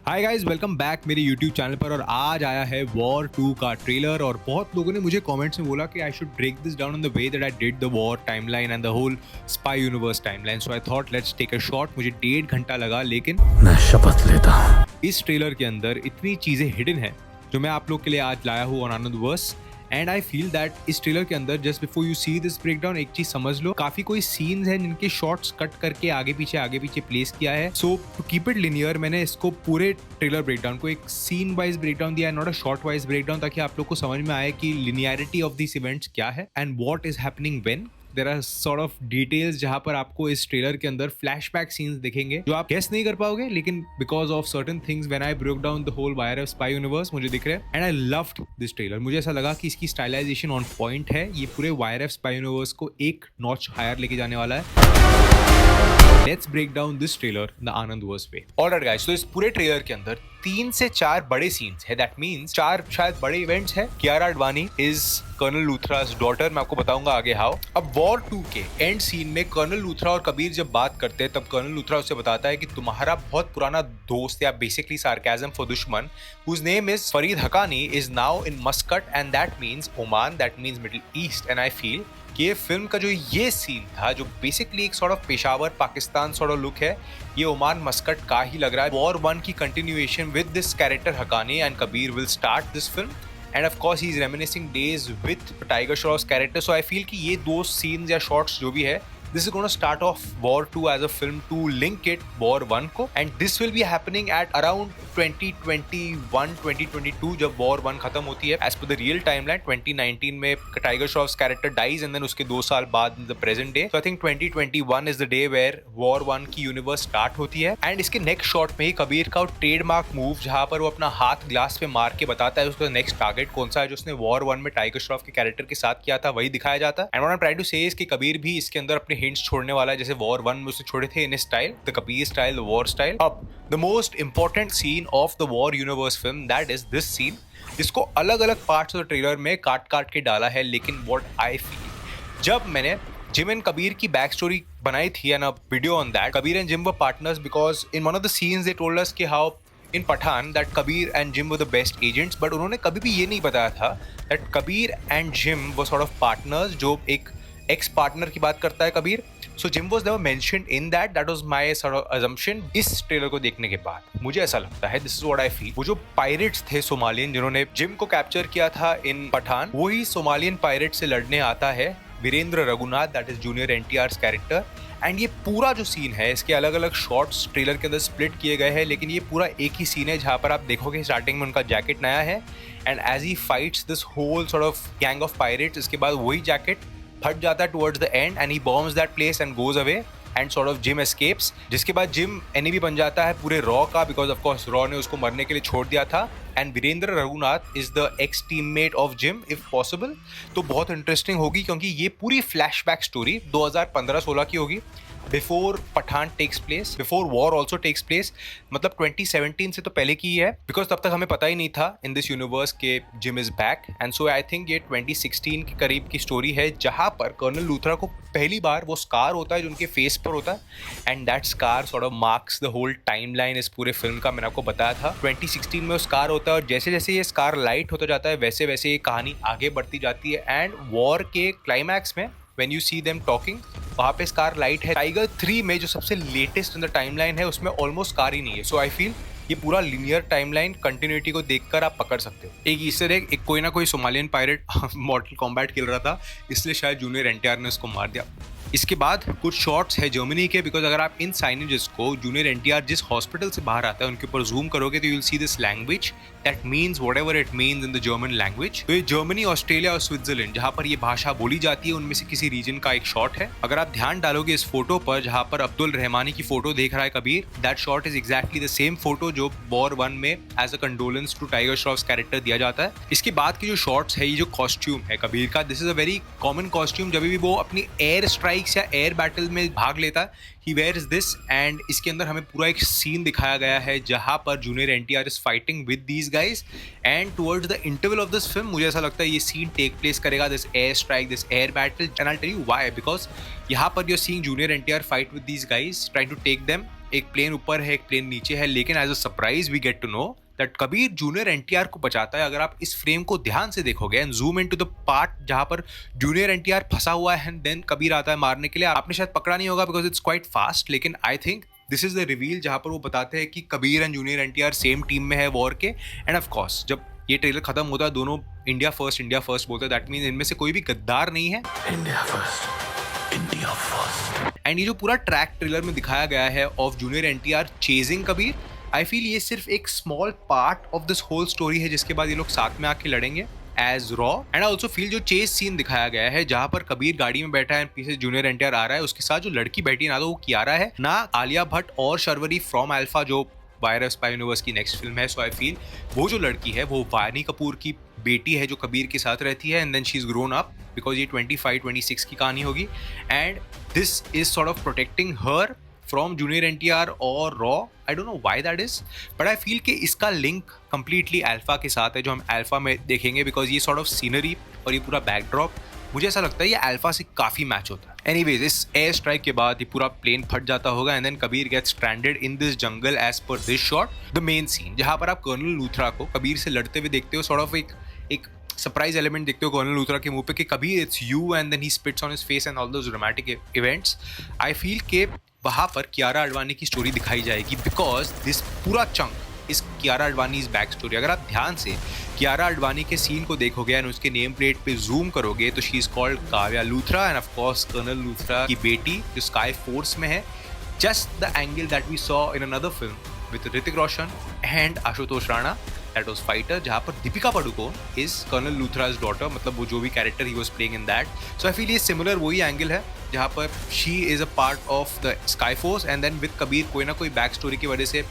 Hi guys, welcome back मेरे YouTube channel पर। और आज आया है वॉर 2 का ट्रेलर और बहुत लोगों ने मुझे कमेंट्स में बोला कि I should break this down in the way that I did the war timeline and the whole spy universe timeline. So I thought let's take a shot. मुझे 1.5 घंटा लगा, लेकिन मैं शपथ लेता हूँ। इस ट्रेलर के अंदर इतनी चीज़ें हिडन है जो मैं आप लोग के लिए आज लाया हूँ on Anandverse. And I feel that इस ट्रेलर के अंदर just before you see this breakdown एक चीज समझ लो, काफी कोई सीन्स हैं जिनके शॉट्स कट करके आगे पीछे प्लेस किया है। सो टू कीप इट लिनियर मैंने इसको पूरे ट्रेलर ब्रेकडाउन को एक सीन वाइज ब्रेकडाउन दिया है, not a short wise breakdown, ताकि आप लोग को समझ में आए कि लिनियरिटी ऑफ दिस इवेंट्स क्या है and what is happening when. There are sort of details जहां पर आपको इस ट्रेलर के अंदर फ्लैशबैक सीन्स दिखेंगे जो आप गेस नहीं कर पाओगे, लेकिन because of certain things when I broke down the whole virus spy universe मुझे दिख रहे हैं। And I loved this trailer. मुझे ऐसा लगा कि इसकी स्टाइलाइजेशन ऑन पॉइंट है। ये पूरे वायरस स्पाई यूनिवर्स को एक नॉच हायर लेके जाने वाला है। Let's break down this trailer the Anandverse way. Alright guys, तो इस पूरे ट्रेलर के अंदर 3 से 4 बड़े सीन्स है। दैट मींस 4 शायद बड़े इवेंट्स है। Kiara Advani is colonel Luthra's daughter. मैं आपको बताऊंगा आगे हाउ। अब वॉर 2 के एंड सीन में कर्नल लूथरा और कबीर जब बात करते हैं तब कर्नल लूथरा उससे बताता है कि तुम्हारा बहुत पुराना दोस्त या बेसिकली सार्केज्म फॉर दुश्मन whose name is Farid Haqqani is now in Muscat and that means Oman, that means Middle East। and I feel कि ये फिल्म का जो ये सीन था जो बेसिकली एक sort of Peshawar Pakistan sort of look है, ये ओमान मस्कट का ही लग रहा है। वॉर 1 की continuation with this character Haqqani and Kabir will start this film and of course he is reminiscing days with tiger Shroff's character. So I feel कि ये दो सीन्स या शॉट्स जो भी है, this is going to start off War 2 as a film to link it War 1 को, and this will be happening at around 2021-2022 जब War 1 खत्म होती है। as per the real timeline 2019 में Tiger Shroff's character dies and then उसके 2 साल बाद in the present day. so I think 2021 is the day where War 1 की यूनिवर्स स्टार्ट होती है। एंड इसके नेक्स्ट शॉट में ही कबीर का ट्रेडमार्क मूव जहां पर वो अपना हाथ ग्लास पे मार के बताता है उसका नेक्स्ट टारगेट कौन सा है, जो उसने War 1 में टाइगर श्रॉफ के कैरेक्टर के साथ किया था, वही दिखाया जाता है। And what I am trying to say is कि कबीर भी इसके अंदर अपने हिंट्स छोड़ने वाला है, जैसे वॉर 1 में उसने छोड़े थे in style, the Kabir style, the War style. अब the most important scene of the War universe film, that is this scene, जिसको अलग अलग पार्ट्स ऑफ द ट्रेलर में काट काट के डाला है। लेकिन व्हाट आई फील, जब मैंने जिम एंड कबीर की बैक स्टोरी बनाई थी and a video on that, Kabir and Jim were partners because in one of the scenes they told us कि how in Pathaan that Kabir and Jim were the best agents, but उन्होंने कभी भी ये नहीं बताया था that Kabir and Jim were sort of partners. जो एक एक्स पार्टनर की बात करता है Kabir, so Jim was never mentioned in that. That was my sort of assumption. इस ट्रेलर को देखने के बाद मुझे ऐसा लगता है, this is what I feel, वो जो पायरेट्स थे सोमालियन जिन्होंने जिम को कैप्चर किया था इन पठान, वही सोमालियन पायरेट से लड़ने आता है Virendra Raghunath, that is junior NTR's character. And ये पूरा जो सीन है, इसके अलग अलग शॉट्स ट्रेलर के अंदर स्प्लिट किए गए हैं, लेकिन ये पूरा एक ही सीन है जहाँ पर आप देखोगे स्टार्टिंग में उनका जैकेट नया है and as he fights this whole sort of gang of pirates, इसके बाद वही जैकेट फट जाता है towards the end and he bombs that place and goes away and sort of Jim escapes, जिसके बाद जिम एनिमी बन जाता है पूरे रॉ का, बिकॉज ऑफ कोर्स रॉ ने उसको मरने के लिए छोड़ दिया था। And Virendra Raghunath is the ex teammate of Jim if possible. तो बहुत इंटरेस्टिंग होगी क्योंकि ये पूरी फ्लैशबैक स्टोरी 2015-16 की होगी, before Pathaan takes place, before war also takes place, मतलब 2017 से तो पहले की है, बिकॉज तब तक हमें पता ही नहीं था इन दिस यूनिवर्स के gym is back. And so I think ये 2016 के करीब की स्टोरी है जहां पर कर्नल लूथरा को पहली बार वो स्कार होता है जो उनके फेस पर होता है and that scar sort of marks the whole timeline इस पूरे फिल्म का। मैंने आपको बताया था 2016 में वो स्कार होता है और जैसे जैसे ये स्कार लाइट होता जाता है वैसे वैसे ये कहानी आगे बढ़ती जाती है। एंड वॉर के क्लाइमैक्स में when you see them talking, वहाँ पे स्कार लाइट है। टाइगर 3 में जो सबसे लेटेस्ट इन द टाइमलाइन है उसमें ऑलमोस्ट स्कार ही नहीं है। सो आई फील ये पूरा लिनियर टाइमलाइन कंटिन्यूटी को देखकर आप पकड़ सकते हो। एक ईस्टर एग, एक कोई ना कोई सोमालियन पायरेट मॉर्टल कॉम्बैट खेल रहा था, इसलिए शायद जूनियर एनटीआर ने उसको मार दिया। इसके बाद कुछ शॉट्स है जर्मनी के, बिकॉज अगर आप इन साइनेजेस को जूनियर एनटीआर जिस हॉस्पिटल से बाहर आता है उनके ऊपर जूम करोगे तो you will see this language that means whatever it means in the German language. तो ये जर्मनी, ऑस्ट्रेलिया और स्विट्जरलैंड जहां पर ये भाषा बोली जाती है उनमें से किसी रीजन का एक शॉट है। अगर आप ध्यान डालोगे इस फोटो पर जहां पर अब्दुल रहमानी की फोटो देख रहा है Kabir, that shot is exactly the same photo जो वॉर 1 में as a condolence to Tiger Shroff's character दिया जाता है। इसके बाद की जो शॉट्स है, ये जो कॉस्ट्यूम है कबीर का, this is a very common costume. जब भी वो अपनी एयर स्ट्राइक्स या एयर बैटल में भाग लेता है, ही वेयर्स दिस। एंड इसके अंदर हमें पूरा एक सीन दिखाया गया है जहां पर Junior NTR is fighting with these guys and towards the interval of this film मुझे ऐसा लगता है ये सीन टेक प्लेस करेगा, this air strike, this air battle. And I tell you why, because यहाँ पर you are seeing Junior NTR fight with these guys, trying to take them एक plane ऊपर है, एक प्लेन नीचे है, लेकिन as a surprise we get to know that Kabir junior NTR को बचाता है। अगर आप इस फ्रेम को ध्यान से देखोगे and zoom in to the part जहां पर जूनियर एनटीआर फंसा हुआ है एंड देन कबीर आता है मारने के लिए, आपने शायद पकड़ा नहीं होगा बिकॉज इट्स क्वाइट फास्ट, लेकिन I think this is the reveal जहां पर वो बताते हैं कि Kabir and Junior NTR same team में है वॉर के। एंड ऑफ कोर्स जब ये ट्रेलर खत्म होता है दोनों इंडिया फर्स्ट बोलते हैं, दैट मीन्स इनमें से कोई भी गद्दार नहीं है। India first. एंड ये जो पूरा ट्रैक ट्रेलर में दिखाया गया है of Junior NTR chasing Kabir, I feel ये सिर्फ एक small part of this whole story है जिसके बाद ये लोग साथ में आके लड़ेंगे एज रॉ। एंड आई ऑल्सो फील जो चेस सीन दिखाया गया है जहां पर कबीर गाड़ी में बैठा है, पीछे जूनियर एनटीआर आ रहा है, उसके साथ जो लड़की बैठी है ना तो वो कियारा है ना आलिया भट्ट और शर्वरी फ्रॉम अल्फा जो वायर स्पाई यूनिवर्स की नेक्स्ट फिल्म है। सो आई फील वो जो लड़की है वो वानी कपूर की बेटी है जो कबीर के साथ रहती है and then she is grown up because ये 25-26 की कहानी होगी and this is sort of protecting her from junior NTR और रॉ। I don't know why that is, but I feel कि इसका लिंक कंप्लीटली अल्फा के साथ है जो हम अल्फा में देखेंगे बिकॉज ये सॉर्ट ऑफ सीनरी और ये पूरा बैकड्रॉप मुझे ऐसा लगता है ये अल्फा से काफी मैच होता है। एनीवेज इस एयर स्ट्राइक के बाद ये पूरा प्लेन फट जाता होगा and then Kabir gets stranded in this jungle as per this shot. The main scene जहां पर आप कर्नल लूथरा को कबीर से लड़ते हुए देखते हो, सॉर्ट ऑफ एक सरप्राइज एलिमेंट देखते हो कर्नल लूथरा के मुंह पे कि Kabir it's you and then he spits on his face and all those dramatic events. I feel के वहां पर कियारा अडवाणी की स्टोरी दिखाई जाएगी बिकॉज दिस पूरा चंक इस Kiara Advani is back story. अगर आप ध्यान से कियारा अडवाणी के सीन को देखोगे एंड उसके नेम प्लेट पे जूम करोगे तो she is called Kavya Luthra and of course colonel Luthra की बेटी जो स्काई फोर्स में है। Just the angle that we saw in another film with Hrithik Roshan and Ashutosh Rana that was Fighter, जहां पर Deepika Padukone is colonel Luthra's daughter, मतलब वो जो भी कैरेक्टर ही was playing in that. So I feel ये सिमिलर वही एंगल है जहां पर she is a part of the sky force and then with Kabir कोई ना कोई बैक स्टोरी की वजह से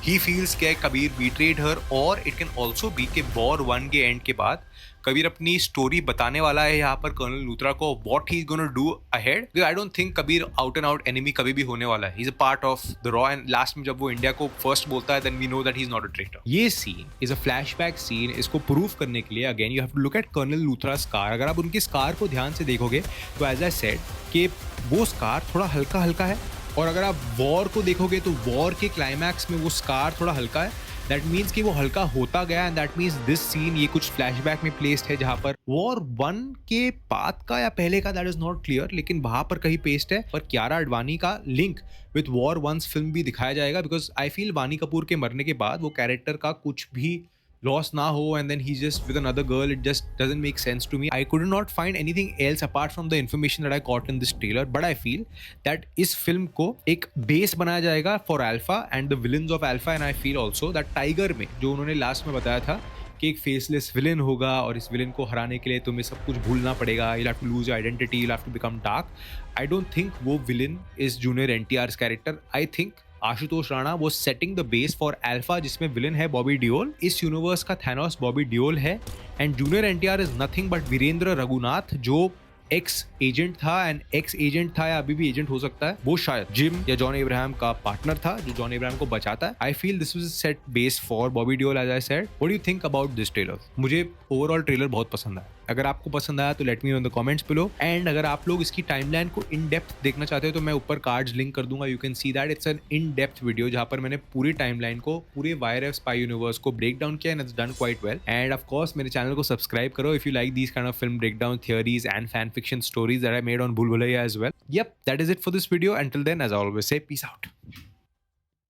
ही फील्स के कबीर बीट्रेड हर। और इट कैन ऑल्सो बी के वॉर 1 के एंड के बाद कबीर अपनी स्टोरी बताने वाला है यहाँ पर कर्नल लूथरा को what he is gonna do ahead. I don't think Kabir out and out enemy कभी भी होने वाला है, he is a part of the रॉ एंड लास्ट में जब वो इंडिया को फर्स्ट बोलता है then we know that he is not a traitor. ये scene is a flashback scene. इसको प्रूव करने के लिए again you have to look at colonel Luthra scar. अगर आप उनकी स्कार को ध्यान से देखोगे तो एज आई सेड कि वो स्कार थोड़ा हल्का हल्का है, और अगर आप वॉर को देखोगे तो वॉर के क्लाइमैक्स में वो स्कार थोड़ा हल्का है। दैट मीन्स कि वो हल्का होता गया and that means this scene ये कुछ फ्लैशबैक में प्लेस्ड है जहां पर वॉर 1 के बाद का या पहले का दैट इज नॉट क्लियर, लेकिन वहां पर कहीं पेस्ट है। और कियारा अडवाणी का लिंक विद वॉर 1 फिल्म भी दिखाया जाएगा बिकॉज आई फील वानी कपूर के मरने के बाद वो कैरेक्टर का कुछ भी लॉस ना हो and then he's just with another girl, it just doesn't make sense to me. I could not find anything else apart from the information that I got in this trailer, but I feel that इस film को एक base बनाया जाएगा for Alpha and the villains of Alpha, and I feel also that Tiger में जो उन्होंने last में बताया था कि एक फेसलेस विलन होगा और इस विलन को हराने के लिए तुम्हें सब कुछ भूलना पड़ेगा, you'll have to lose your identity, you'll have to become dark. I don't think वो villain is junior NTR's character. I think Ashutosh Rana वो setting the base for Alpha जिसमें विलन है बॉबी डियोल। इस यूनिवर्स का थैनोस बॉबी डियोल है and Junior NTR is nothing but Virendra Raghunath जो ex agent था and ex agent था या अभी भी एजेंट हो सकता है, वो शायद जिम या जॉन इब्राहिम का पार्टनर था जो जॉन इब्राहिम को बचाता है। I feel this was set base for Bobby Deol as I said. What do you think about this trailer? मुझे ओवरऑल ट्रेलर बहुत पसंद आया। अगर आपको पसंद आया तो let me know in the comments below. And अगर आप लोग इसकी टाइमलाइन को इन डेप्थ देखना चाहते हो तो मैं ऊपर कार्ड्स लिंक कर दूंगा, you can see that it's an in depth video जहां पर मैंने पूरी टाइमलाइन को, पूरे वायर स्पाई यूनिवर्स को ब्रेक डाउन किया and it's done quite well. And of course मेरे चैनल को सब्सक्राइब करो if you like these kind of film breakdown theories and fan fiction stories that I made on Bhool Bhulaiyaa as well. Yep, that is it for this video. Until then, as I always say, peace out.